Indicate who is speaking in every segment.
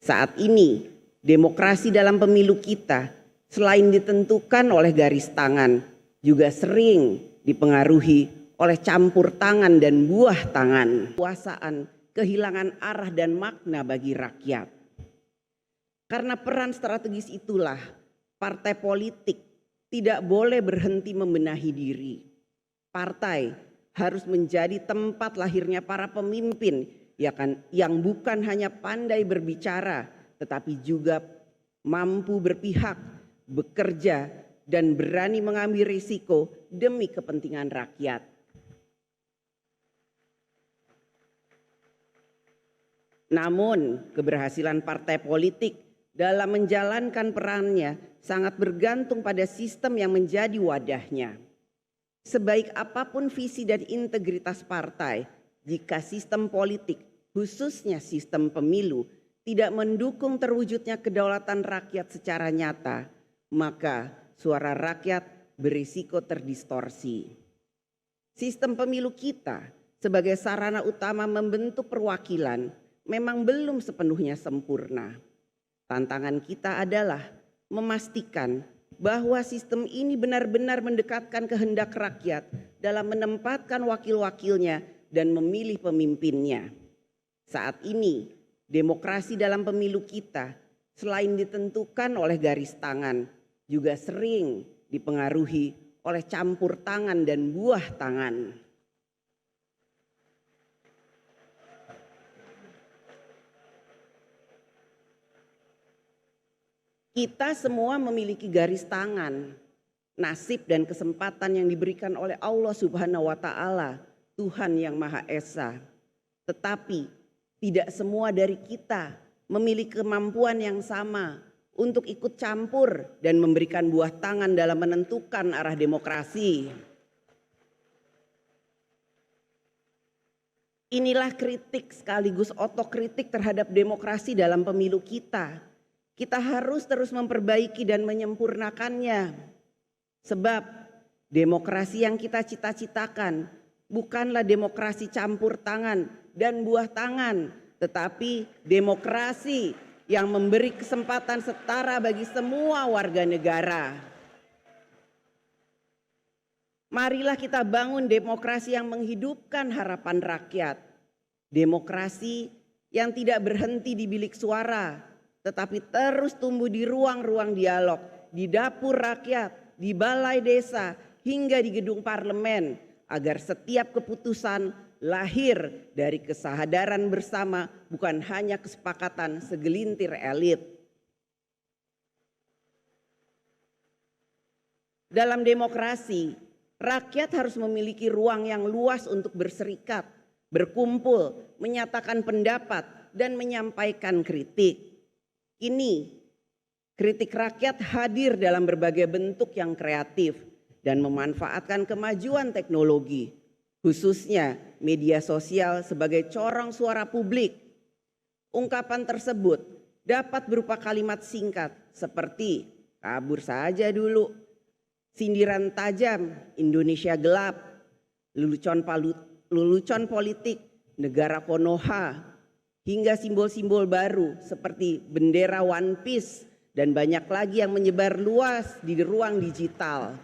Speaker 1: Saat ini, demokrasi dalam pemilu kita selain ditentukan oleh garis tangan, juga sering dipengaruhi oleh campur tangan dan buah tangan. Kekuasaan kehilangan arah dan makna bagi rakyat. Karena peran strategis itulah, partai politik tidak boleh berhenti membenahi diri. Partai harus menjadi tempat lahirnya para pemimpin yang bukan hanya pandai berbicara, tetapi juga mampu berpihak, bekerja, dan berani mengambil risiko demi kepentingan rakyat. Namun, keberhasilan partai politik dalam menjalankan perannya sangat bergantung pada sistem yang menjadi wadahnya. Sebaik apapun visi dan integritas partai, jika sistem politik, khususnya sistem pemilu, tidak mendukung terwujudnya kedaulatan rakyat secara nyata, maka suara rakyat berisiko terdistorsi. Sistem pemilu kita sebagai sarana utama membentuk perwakilan memang belum sepenuhnya sempurna. Tantangan kita adalah memastikan bahwa sistem ini benar-benar mendekatkan kehendak rakyat dalam menempatkan wakil-wakilnya dan memilih pemimpinnya. Saat ini, demokrasi dalam pemilu kita selain ditentukan oleh garis tangan, juga sering dipengaruhi oleh campur tangan dan buah tangan. Kita semua memiliki garis tangan, nasib dan kesempatan yang diberikan oleh Allah Subhanahu wa Ta'ala, Tuhan yang Maha Esa. Tetapi tidak semua dari kita memiliki kemampuan yang sama untuk ikut campur dan memberikan buah tangan dalam menentukan arah demokrasi. Inilah kritik sekaligus otokritik terhadap demokrasi dalam pemilu kita. Kita harus terus memperbaiki dan menyempurnakannya. Sebab demokrasi yang kita cita-citakan bukanlah demokrasi campur tangan dan buah tangan, tetapi demokrasi yang memberi kesempatan setara bagi semua warga negara. Marilah kita bangun demokrasi yang menghidupkan harapan rakyat. Demokrasi yang tidak berhenti di bilik suara, tetapi terus tumbuh di ruang-ruang dialog, di dapur rakyat, di balai desa, hingga di gedung parlemen, agar setiap keputusan lahir dari kesadaran bersama, bukan hanya kesepakatan segelintir elit. Dalam demokrasi, rakyat harus memiliki ruang yang luas untuk berserikat, berkumpul, menyatakan pendapat, dan menyampaikan kritik. Kini, kritik rakyat hadir dalam berbagai bentuk yang kreatif dan memanfaatkan kemajuan teknologi, khususnya media sosial sebagai corong suara publik. Ungkapan tersebut dapat berupa kalimat singkat seperti kabur saja dulu, sindiran tajam, Indonesia gelap, lelucon politik, negara Konoha, hingga simbol-simbol baru seperti bendera One Piece dan banyak lagi yang menyebar luas di ruang digital.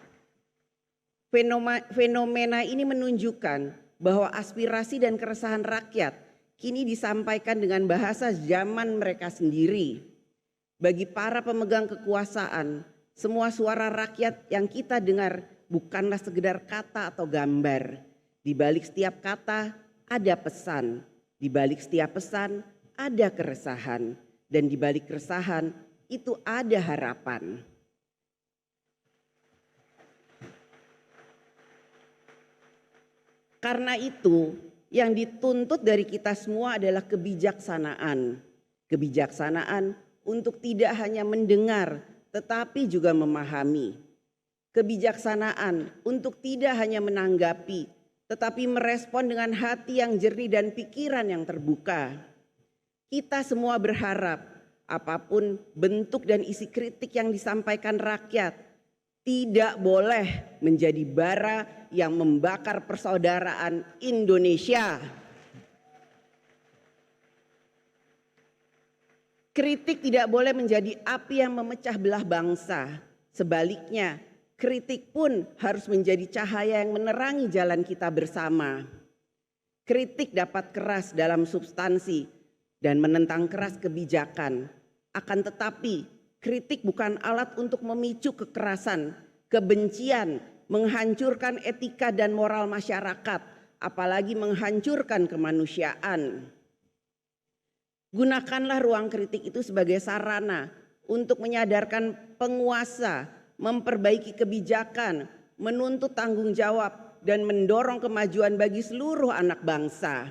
Speaker 1: Fenomena ini menunjukkan bahwa aspirasi dan keresahan rakyat kini disampaikan dengan bahasa zaman mereka sendiri. Bagi para pemegang kekuasaan, semua suara rakyat yang kita dengar bukanlah sekedar kata atau gambar. Di balik setiap kata ada pesan. Di balik setiap pesan ada keresahan, dan di balik keresahan itu ada harapan. Karena itu, yang dituntut dari kita semua adalah kebijaksanaan. Kebijaksanaan untuk tidak hanya mendengar, tetapi juga memahami. Kebijaksanaan untuk tidak hanya menanggapi, tetapi merespon dengan hati yang jernih dan pikiran yang terbuka. Kita semua berharap apapun bentuk dan isi kritik yang disampaikan rakyat tidak boleh menjadi bara yang membakar persaudaraan Indonesia. Kritik tidak boleh menjadi api yang memecah belah bangsa. Sebaliknya, kritik pun harus menjadi cahaya yang menerangi jalan kita bersama. Kritik dapat keras dalam substansi dan menentang keras kebijakan. Akan tetapi, kritik bukan alat untuk memicu kekerasan, kebencian, menghancurkan etika dan moral masyarakat, apalagi menghancurkan kemanusiaan. Gunakanlah ruang kritik itu sebagai sarana untuk menyadarkan penguasa, memperbaiki kebijakan, menuntut tanggung jawab, dan mendorong kemajuan bagi seluruh anak bangsa.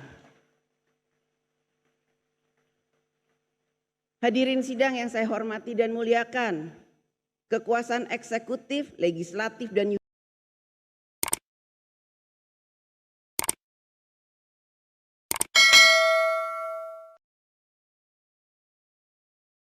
Speaker 1: Hadirin sidang yang saya hormati dan muliakan, kekuasaan eksekutif, legislatif, dan